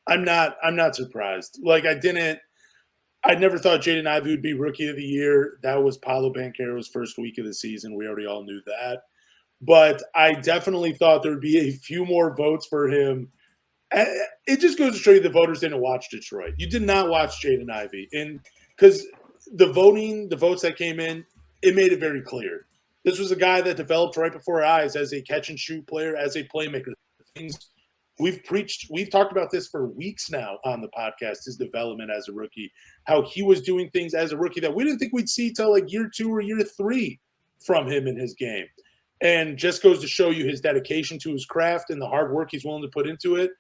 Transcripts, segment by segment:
I'm not surprised. Like I never thought Jaden Ivey would be rookie of the year. That was Paolo Banchero's first week of the season. We already all knew that. But I definitely thought there would be a few more votes for him. It just goes to show you the voters didn't watch Detroit. You did not watch Jaden Ivey. And because the votes that came in, it made it very clear. This was a guy that developed right before our eyes as a catch and shoot player, as a playmaker. Things we've talked about this for weeks now on the podcast, his development as a rookie, how he was doing things as a rookie that we didn't think we'd see till like year 2 or year 3 from him in his game. And just goes to show you his dedication to his craft and the hard work he's willing to put into it.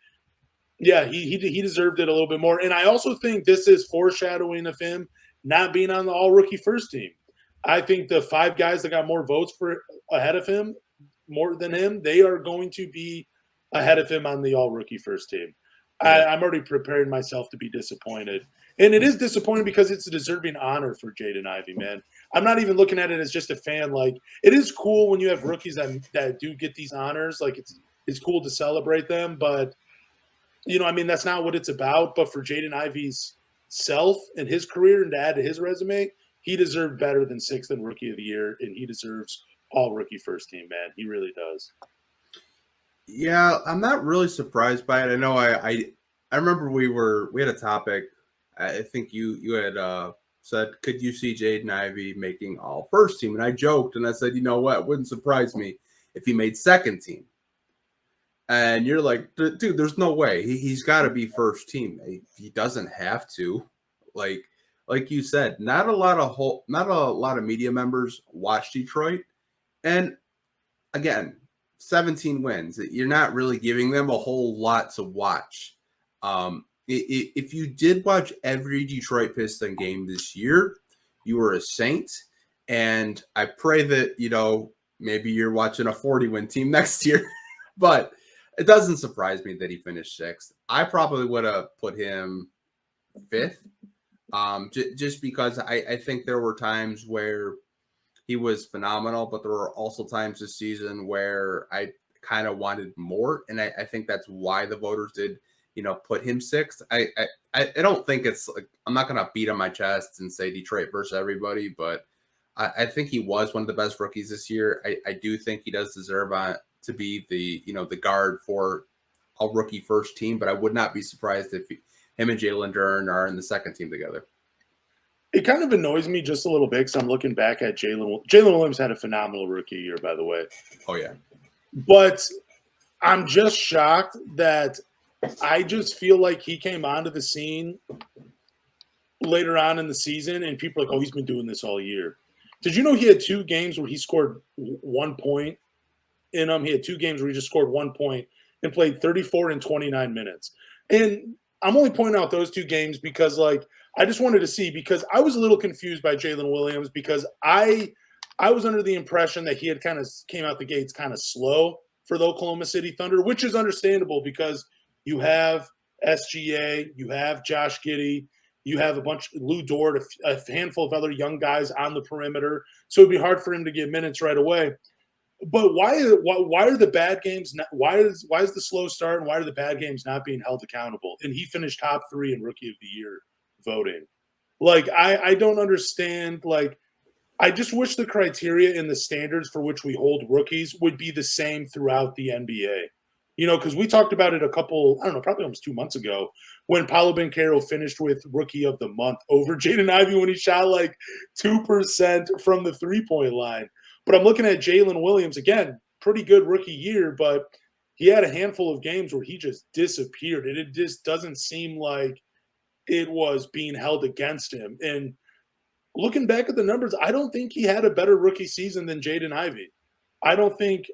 Yeah, he deserved it a little bit more. And I also think this is foreshadowing of him not being on the all rookie first team. I think the 5 guys that got more votes for ahead of him, more than him, they are going to be ahead of him on the all rookie first team. Yeah. I'm already preparing myself to be disappointed. And it is disappointing because it's a deserving honor for Jaden Ivey, man. I'm not even looking at it as just a fan. Like, it is cool when you have rookies that do get these honors. Like, it's cool to celebrate them. But, I mean, that's not what it's about. But for Jaden Ivey's self and his career and to add to his resume, he deserved better than 6th in Rookie of the Year, and he deserves all rookie first team, man. He really does. Yeah, I'm not really surprised by it. I know I remember we had a topic. I think you had said, could you see Jaden Ivey making all first team? And I joked and I said, you know what, it wouldn't surprise me if he made second team. And you're like, dude, there's no way. He's got to be first team. He doesn't have to. Like you said, not a lot of media members watch Detroit. And again, 17 wins. You're not really giving them a whole lot to watch. If you did watch every Detroit Piston game this year, you were a saint. And I pray that, maybe you're watching a 40-win team next year. But it doesn't surprise me that he finished 6th. I probably would have put him 5th. Just because I think there were times where he was phenomenal, but there were also times this season where I kind of wanted more. And I think that's why the voters did, put him 6th. I don't think it's like, I'm not going to beat on my chest and say Detroit versus everybody, but I think he was one of the best rookies this year. I do think he does deserve to be the guard for a rookie first team, but I would not be surprised if him and Jalen Duren are in the second team together. It kind of annoys me just a little bit because I'm looking back at Jalen. Jalen Williams had a phenomenal rookie year, by the way. Oh, yeah. But I'm just shocked that I just feel like he came onto the scene later on in the season, and people are like, oh, he's been doing this all year. Did you know he had 2 games where he scored 1 point in them? He had 2 games where he just scored 1 point and played 34 and 29 minutes. And I'm only pointing out those 2 games because, I just wanted to see, because I was a little confused by Jalen Williams because I was under the impression that he had kind of came out the gates kind of slow for the Oklahoma City Thunder, which is understandable because you have SGA, you have Josh Giddey, you have Lou Dort, a handful of other young guys on the perimeter. So it'd be hard for him to get minutes right away. But why are the bad games not, why is the slow start and why are the bad games not being held accountable? And he finished top 3 in Rookie of the Year voting. I don't understand. I just wish the criteria and the standards for which we hold rookies would be the same throughout the NBA. Because we talked about it probably almost 2 months ago when Paolo Banchero finished with Rookie of the Month over Jaden Ivey when he shot 2% from the 3-point line. But I'm looking at Jalen Williams, again, pretty good rookie year, but he had a handful of games where he just disappeared. And it just doesn't seem like it was being held against him. And looking back at the numbers, I don't think he had a better rookie season than Jaden Ivey. I think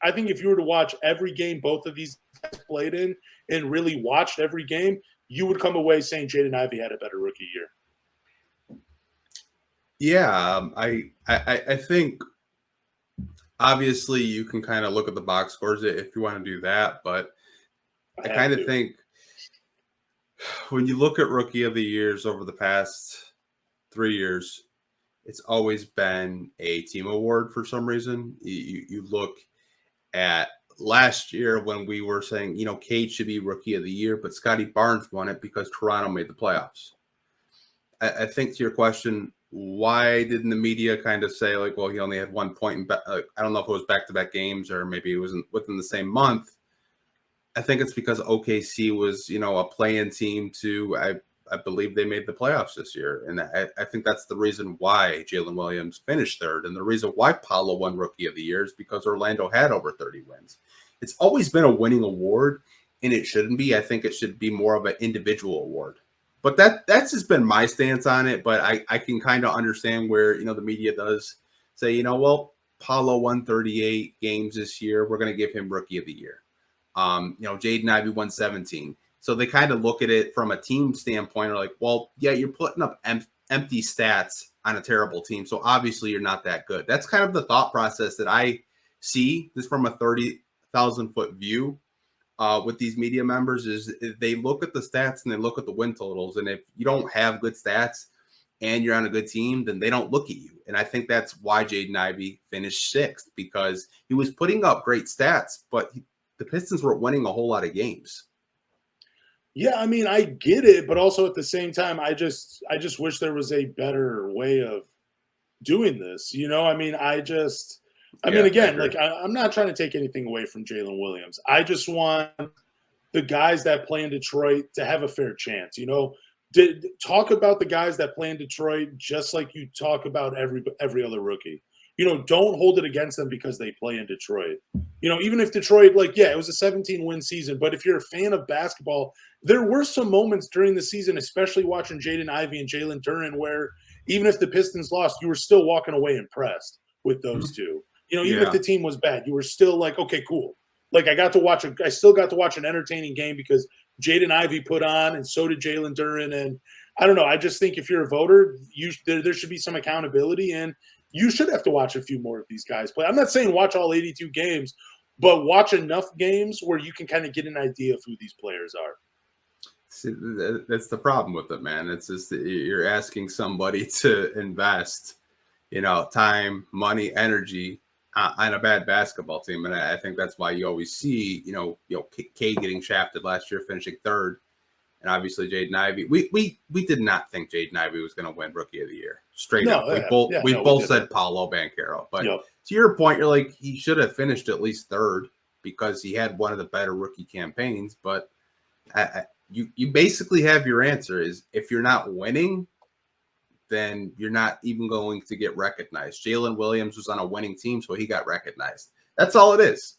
if you were to watch every game both of these guys played in and really watched every game, you would come away saying Jaden Ivey had a better rookie year. Yeah, I think obviously you can kind of look at the box scores if you want to do that, but I kind of think when you look at Rookie of the Years over the past 3 years, it's always been a team award for some reason. You look at last year when we were saying, Cade should be rookie of the year, but Scotty Barnes won it because Toronto made the playoffs. I think to your question, why didn't the media kind of say like, well, he only had 1 point I don't know if it was back-to-back games or maybe it wasn't within the same month. I think it's because OKC was, a play-in team to, I believe they made the playoffs this year. And I think that's the reason why Jalen Williams finished third. And the reason why Paolo won Rookie of the Year is because Orlando had over 30 wins. It's always been a winning award, and it shouldn't be. I think it should be more of an individual award. But that's just been my stance on it. But I can kind of understand where, the media does say, well, Paolo won 38 games this year. We're going to give him Rookie of the Year. Jaden Ivey won 17. So they kind of look at it from a team standpoint, are like, well, yeah, you're putting up empty stats on a terrible team. So obviously you're not that good. That's kind of the thought process that I see this from a 30,000 foot view with these media members is they look at the stats and they look at the win totals. And if you don't have good stats and you're on a good team, then they don't look at you. And I think that's why Jaden Ivey finished sixth, because he was putting up great stats, but the Pistons weren't winning a whole lot of games. Yeah, I mean, I get it, but also at the same time, I just wish there was a better way of doing this. I'm not trying to take anything away from Jalen Williams. I just want the guys that play in Detroit to have a fair chance. Talk about the guys that play in Detroit just like you talk about every other rookie. Don't hold it against them because they play in Detroit. Even if Detroit, it was a 17-win season, but if you're a fan of basketball, there were some moments during the season, especially watching Jaden Ivey and Jalen Duren, where even if the Pistons lost, you were still walking away impressed with those two. Even if the team was bad, you were still like, okay, cool. I still got to watch an entertaining game because Jaden Ivey put on, and so did Jalen Duren. And I don't know. I just think if you're a voter, there should be some accountability, and you should have to watch a few more of these guys play. I'm not saying watch all 82 games, but watch enough games where you can kind of get an idea of who these players are. See, that's the problem with it, man. It's just that you're asking somebody to invest, time, money, energy on a bad basketball team. And I think that's why you always see, Cade getting shafted last year, finishing third. And obviously Jaden Ivey. We did not think Jaden Ivey was going to win Rookie of the Year. Straight up. We both said Paolo Banchero. But to your point, you're like, he should have finished at least third because he had one of the better rookie campaigns. But you basically have your answer is if you're not winning, then you're not even going to get recognized. Jalen Williams was on a winning team, so he got recognized. That's all it is.